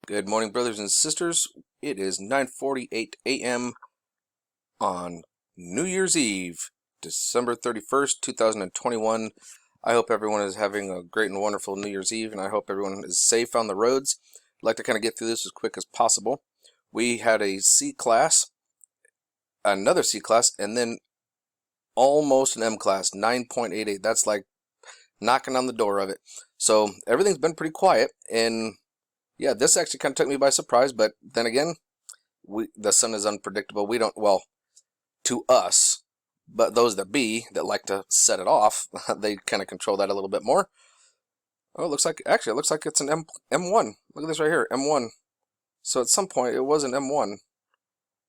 Good morning, brothers and sisters. It is 9:48 a.m. on New Year's Eve, December 31st, 2021. I hope everyone is having a great and wonderful New Year's Eve, and I hope everyone is safe on the roads. I'd like to kind of get through this as quick as possible. We had a C class, another C class, and then almost an M class, 9.88. That's like knocking on the door of it. So everything's been pretty quiet, and yeah, this actually kind of took me by surprise, but then again, the sun is unpredictable. We don't, well, to us, but those that like to set it off, they kind of control that a little bit more. Oh, it looks like, actually, it looks like it's an M1. Look at this right here, M1. So at some point, it was an M1,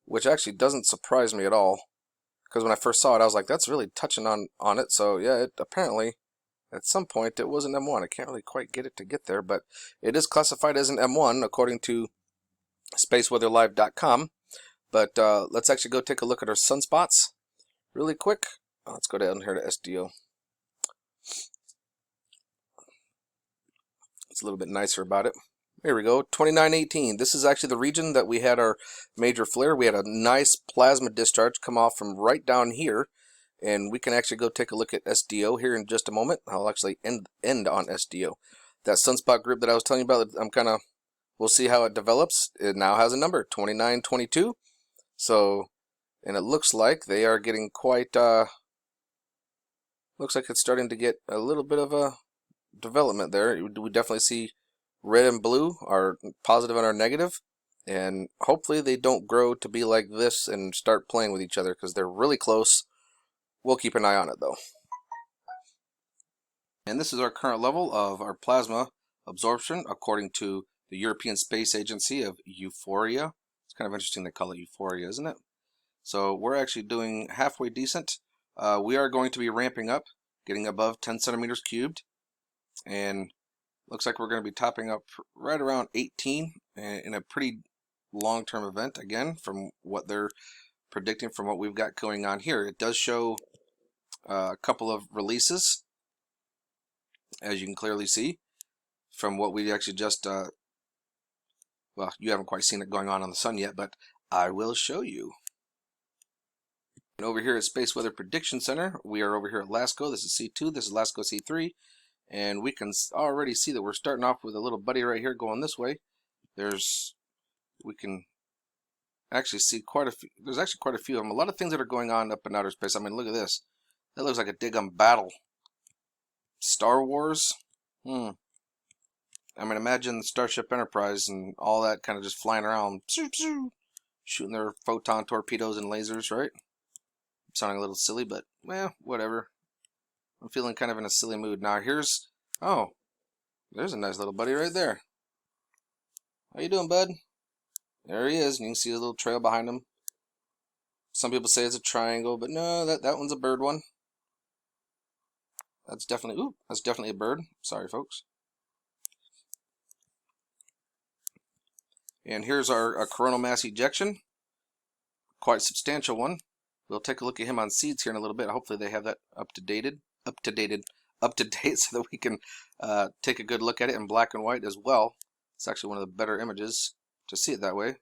which actually doesn't surprise me at all, because when I first saw it, I was like, that's really touching on it. So yeah, it apparently, at some point, it was an M1. I can't really quite get it to get there, but it is classified as an M1 according to spaceweatherlive.com. But let's actually go take a look at our sunspots really quick. Let's go down here to SDO. It's a little bit nicer about it. Here we go, 2918. This is actually the region that we had our major flare. We had a nice plasma discharge come off from right down here. And we can actually go take a look at SDO here in just a moment. I'll actually end on SDO. That sunspot group that I was telling you about, we'll see how it develops. It now has a number, 2922. So, and it looks like they are getting quite, looks like it's starting to get a little bit of a development there. We definitely see red and blue are positive and are negative. And hopefully they don't grow to be like this and start playing with each other, because they're really close. We'll keep an eye on it though. And this is our current level of our plasma absorption according to the European Space Agency of Euphoria. It's kind of interesting they call it Euphoria, isn't it? So we're actually doing halfway decent. We are going to be ramping up, getting above 10 centimeters cubed. And looks like we're going to be topping up right around 18 in a pretty long-term event, again, from what they're predicting, from what we've got going on here. It does show a couple of releases, as you can clearly see from what we actually just well, you haven't quite seen it going on the sun yet, but I will show you. And over here at Space Weather Prediction Center, we are over here at LASCO. This is C2, this is LASCO C3, and we can already see that we're starting off with a little buddy right here going this way. We can actually see quite a few. There's actually quite a few of them. A lot of things that are going on up in outer space. I mean, look at this. That looks like a dig on battle. Star Wars. I mean, imagine Starship Enterprise and all that kind of just flying around, shooting their photon torpedoes and lasers, right? Sounding a little silly, but, well, whatever. I'm feeling kind of in a silly mood. Now, there's a nice little buddy right there. How you doing, bud? There he is, and you can see a little trail behind him. Some people say it's a triangle, but no, that one's a bird one. That's definitely a bird. Sorry, folks. And here's our coronal mass ejection. Quite a substantial one. We'll take a look at him on seeds here in a little bit. Hopefully they have that up to date so that we can take a good look at it in black and white as well. It's actually one of the better images to see it that way.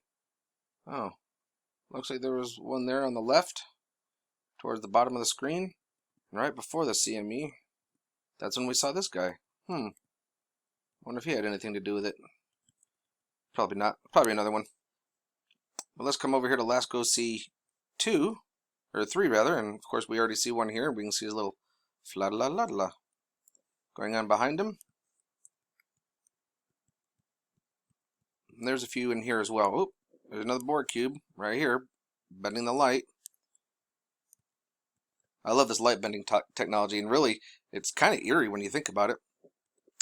Oh, looks like there was one there on the left towards the bottom of the screen, and right before the CME. That's when we saw this guy. Wonder if he had anything to do with it. Probably not. Probably another one. But let's come over here to LASCO C2, or 3 rather, and of course we already see one here. We can see his little fla-la-la-la going on behind him. And there's a few in here as well. Oh, there's another Borg cube right here, bending the light. I love this light bending technology, and really, it's kind of eerie when you think about it.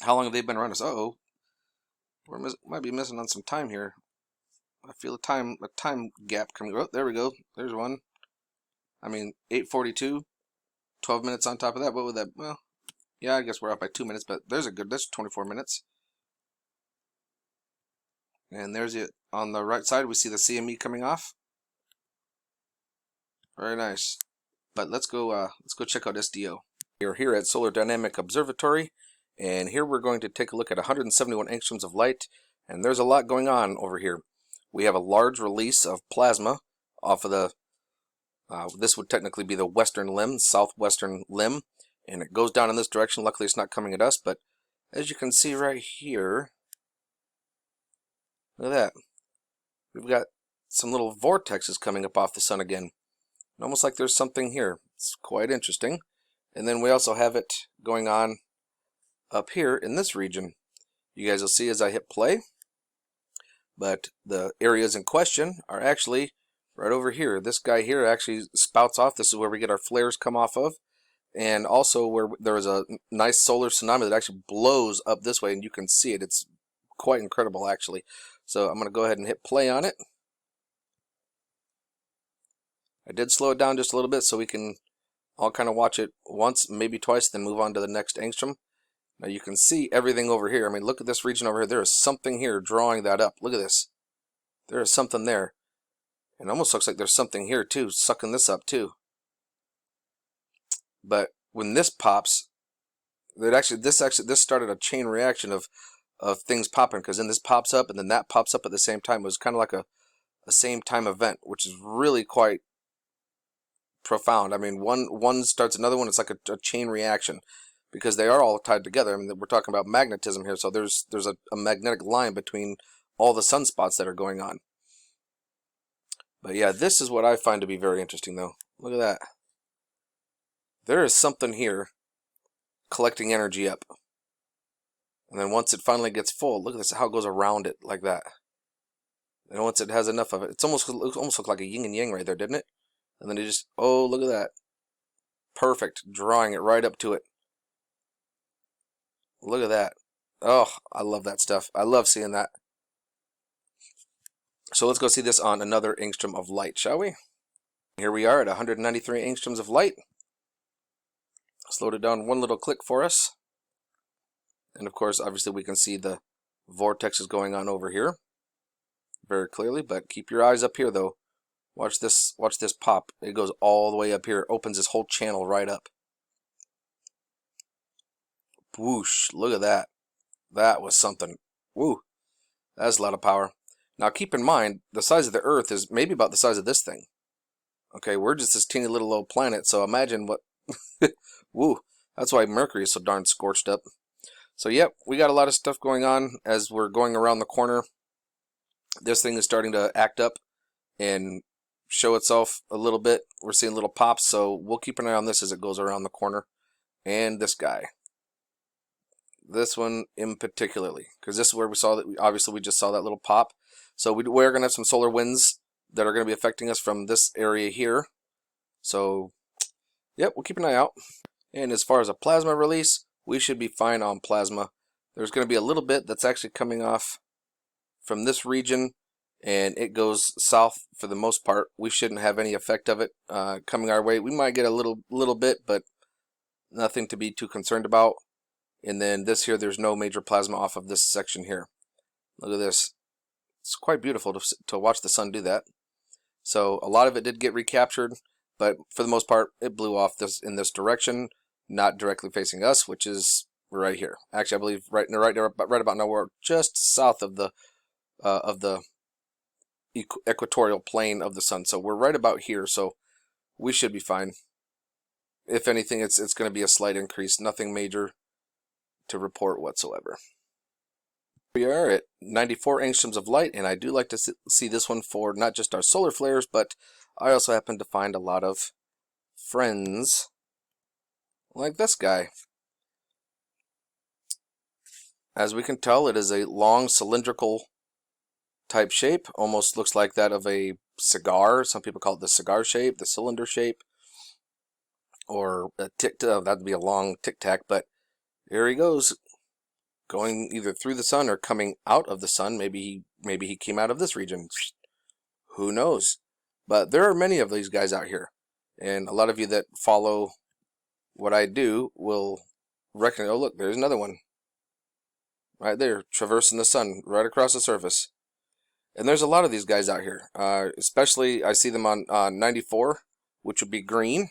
How long have they been around us? Uh-oh. We might be missing on some time here. I feel a time gap coming. Oh, there we go. There's one. I mean, 8:42, 12 minutes on top of that. What would that? Well, yeah, I guess we're off by 2 minutes, but that's 24 minutes. And there's it. On the right side, we see the CME coming off. Very nice. But let's go check out SDO. We're here at Solar Dynamic Observatory, and here we're going to take a look at 171 angstroms of light And there's a lot going on over here. We have a large release of plasma off of the, this would technically be the western limb, southwestern limb, and it goes down in this direction. Luckily it's not coming at us, but as you can see right here, look at that. We've got some little vortexes coming up off the sun again. Almost like there's something here. It's quite interesting. And then we also have it going on up here in this region. You guys will see as I hit play. But the areas in question are actually right over here. This guy here actually spouts off. This is where we get our flares come off of. And also where there is a nice solar tsunami that actually blows up this way, and you can see it. It's quite incredible, actually. So I'm going to go ahead and hit play on it. I did slow it down just a little bit so we can all kind of watch it once, maybe twice, then move on to the next angstrom. Now you can see everything over here. I mean, look at this region over here. There is something here drawing that up. Look at this. There is something there. It almost looks like there's something here too, sucking this up too. But when this pops, this started a chain reaction of things popping, because then this pops up and then that pops up at the same time. It was kind of like a same time event, which is really quite profound. I mean, one starts another one. It's like a chain reaction, because they are all tied together. I mean, we're talking about magnetism here, so there's a magnetic line between all the sunspots that are going on. But yeah, this is what I find to be very interesting, though. Look at that. There is something here collecting energy up. And then once it finally gets full, look at this, how it goes around it like that. And once it has enough of it, it almost looked like a yin and yang right there, didn't it? And then it just, oh, look at that. Perfect, drawing it right up to it. Look at that. Oh, I love that stuff. I love seeing that. So let's go see this on another angstrom of light, shall we? Here we are at 193 angstroms of light. Slowed it down one little click for us. And of course, obviously we can see the vortexes going on over here very clearly, but keep your eyes up here though. Watch this pop. It goes all the way up here. It opens this whole channel right up. Whoosh, look at that. That was something. Woo. That's a lot of power. Now keep in mind, the size of the Earth is maybe about the size of this thing. Okay, we're just this teeny little old planet, so imagine what... Woo. That's why Mercury is so darn scorched up. So yep, we got a lot of stuff going on as we're going around the corner. This thing is starting to act up and show itself a little bit. We're seeing little pops, so we'll keep an eye on this as it goes around the corner. And this guy. This one in particularly, because this is where we saw that. Obviously, we just saw that little pop. So we're going to have some solar winds that are going to be affecting us from this area here. So, yep, we'll keep an eye out. And as far as a plasma release, we should be fine on plasma. There's going to be a little bit that's actually coming off from this region, and it goes south for the most part. We shouldn't have any effect of it coming our way. We might get a little bit, but nothing to be too concerned about. And then this here, there's no major plasma off of this section here. Look at this. It's quite beautiful to watch the sun do that. So a lot of it did get recaptured, but for the most part, it blew off in this direction, not directly facing us, which is right here. Actually, I believe right about now, we're just south of the equatorial plane of the sun. So we're right about here, so we should be fine. If anything, it's going to be a slight increase, nothing major to report whatsoever. We are at 94 angstroms of light, and I do like to see this one for not just our solar flares, but I also happen to find a lot of friends like this guy. As we can tell, it is a long cylindrical type shape, almost looks like that of a cigar. Some people call it the cigar shape, the cylinder shape, or a that'd be a long tic-tac, but here he goes, going either through the sun or coming out of the sun. Maybe he came out of this region. Who knows? But there are many of these guys out here, and a lot of you that follow what I do will recognize. Oh, look, there's another one right there, traversing the sun right across the surface. And there's a lot of these guys out here. Especially, I see them on 94, which would be green,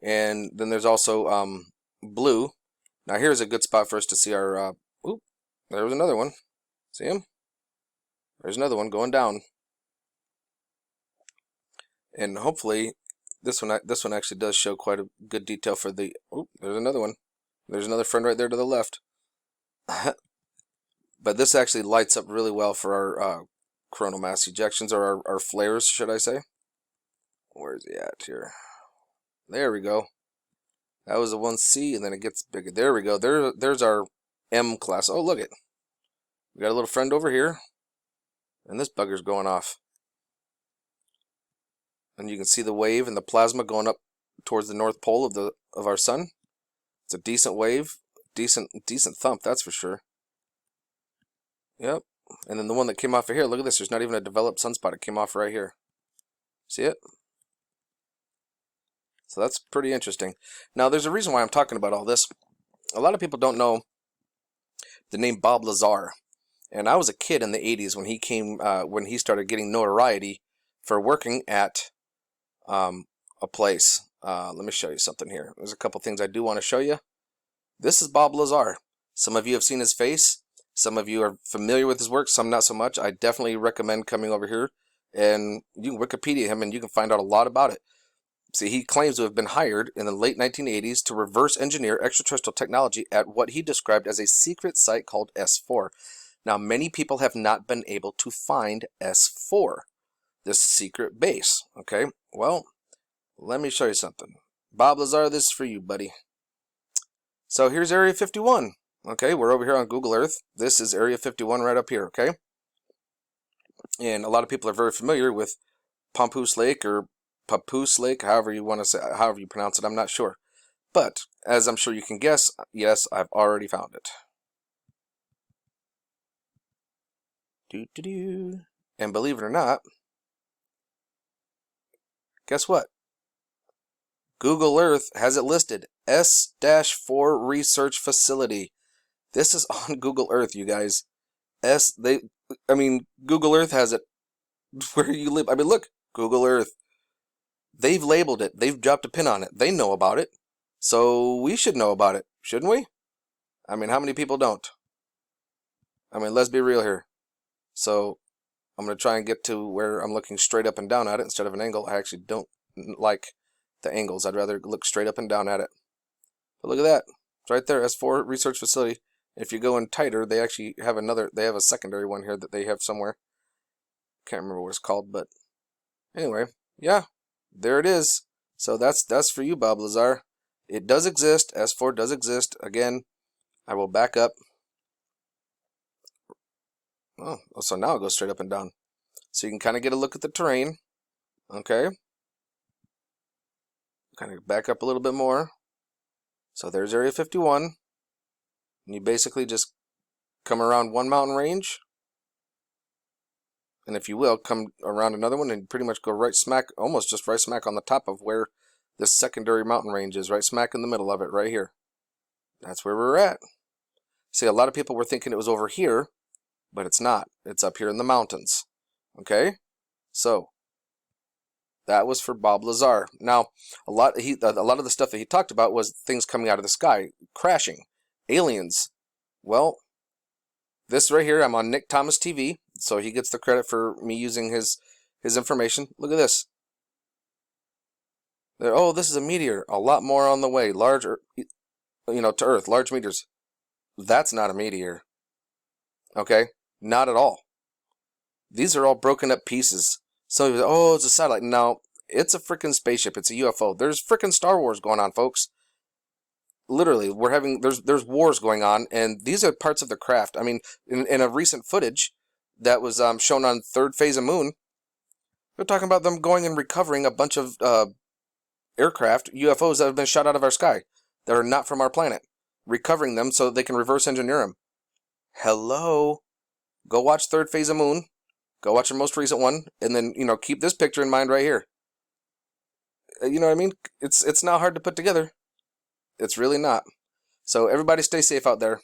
and then there's also blue. Now here's a good spot for us to see our. Oop, there was another one. See him? There's another one going down. And hopefully this one actually does show quite a good detail for the... Oh, there's another one. There's another friend right there to the left. But this actually lights up really well for our coronal mass ejections, or our flares, should I say. Where is he at here? There we go. That was a 1C, and then it gets bigger. There we go. There's our M class. Oh, look it. We got a little friend over here, and this bugger's going off. And you can see the wave and the plasma going up towards the North Pole of our sun. It's a decent wave, decent thump, that's for sure. Yep. And then the one that came off of here, look at this. There's not even a developed sunspot. It came off right here. See it? So that's pretty interesting. Now, there's a reason why I'm talking about all this. A lot of people don't know the name Bob Lazar. And I was a kid in the 80s when he started getting notoriety for working at a place. Let me show you something here. There's a couple things I do want to show you. This is Bob Lazar. Some of you have seen his face. Some of you are familiar with his work, some not so much. I definitely recommend coming over here, and you can Wikipedia him and you can find out a lot about it. See, he claims to have been hired in the late 1980s to reverse engineer extraterrestrial technology at what he described as a secret site called S-4. Now, many people have not been able to find S-4, this secret base. Okay, well, let me show you something. Bob Lazar, this is for you, buddy. So here's Area 51. Okay, we're over here on Google Earth. This is Area 51 right up here, okay? And a lot of people are very familiar with Papoose Lake, or Papoose Lake, however you want to say, however you pronounce it, I'm not sure. But, as I'm sure you can guess, yes, I've already found it. Doo-doo-doo. And believe it or not, guess what? Google Earth has it listed, S-4 Research Facility. This is on Google Earth, you guys. Google Earth has it where you live. I mean, look, Google Earth. They've labeled it. They've dropped a pin on it. They know about it. So we should know about it, shouldn't we? I mean, how many people don't? I mean, let's be real here. So I'm going to try and get to where I'm looking straight up and down at it instead of an angle. I actually don't like the angles. I'd rather look straight up and down at it. But look at that. It's right there, S-4 Research Facility. If you go in tighter, they actually have they have a secondary one here that they have somewhere. Can't remember what it's called, but anyway, yeah, there it is. So that's for you, Bob Lazar. It does exist. S-4 does exist. Again, I will back up. Oh, so now it goes straight up and down. So you can kind of get a look at the terrain. Okay. Kind of back up a little bit more. So there's Area 51. And you basically just come around one mountain range. And if you will, come around another one and pretty much go right smack, almost just right smack on the top of where this secondary mountain range is, right smack in the middle of it, right here. That's where we're at. See, a lot of people were thinking it was over here, but it's not. It's up here in the mountains. Okay? So, that was for Bob Lazar. Now, a lot of the stuff that he talked about was things coming out of the sky, crashing, aliens. Well, this right here, I'm on Nick Thomas TV, so he gets the credit for me using his information. Look at this. Oh, this is a meteor. A lot more on the way. Larger, to Earth, large meteors. That's not a meteor. Okay? Not at all. These are all broken up pieces. So, oh, it's a satellite. No, it's a freaking spaceship. It's a UFO. There's freaking Star Wars going on, folks. Literally, there's wars going on, and these are parts of the craft. I mean, in a recent footage that was shown on Third Phase of Moon, they're talking about them going and recovering a bunch of aircraft, UFOs that have been shot out of our sky that are not from our planet, recovering them so that they can reverse engineer them. Hello? Go watch Third Phase of Moon. Go watch the most recent one, and then, keep this picture in mind right here. You know what I mean? It's not hard to put together. It's really not. So everybody stay safe out there.